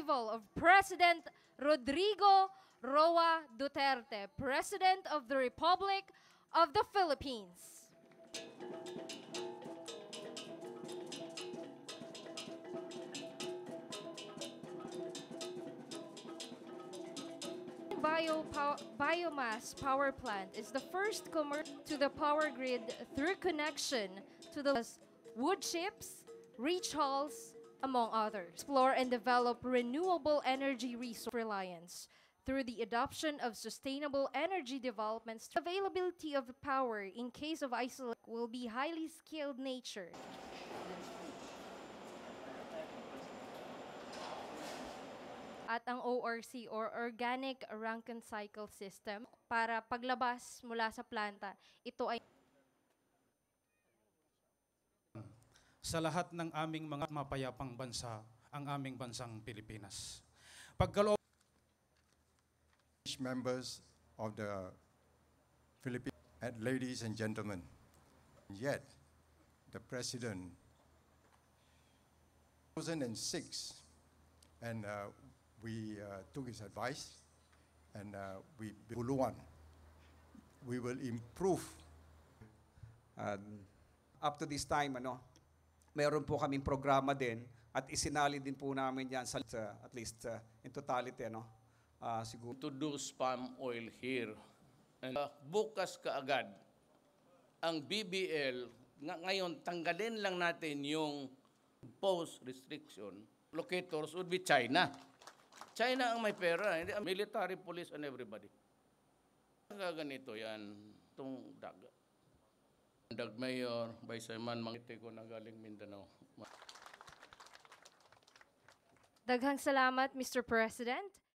arrival of President Rodrigo Roa Duterte, President of the Republic of the Philippines. Biomass power plant is the first to the power grid through connection to the wood chips, rechalls, among others. Explore and develop renewable energy resource reliance through the adoption of sustainable energy developments. Availability of power in case of isolation will be highly skilled nature. At ang ORC or Organic Rankine Cycle System para paglabas mula sa planta, ito ay sa lahat ng aming mga mapayapang bansa, ang aming bansang Pilipinas. Pagkaloob members of the Philippines, ladies and gentlemen, yet the President 2006 and we took his advice and we will improve. Up to this time, meron po kaming programa din at isinali din po namin yan sa at least in totality, siguro. Introduce palm oil here. And, bukas kaagad, ang BBL, ngayon tanggalin lang natin yung post restriction. Locators would be China. China ang may pera, hindi military, police, and everybody. Ganito yan, itong Dag Mayor, Vice Chairman, mangiti ko na galing Mindanao. Daghang salamat, Mr. President.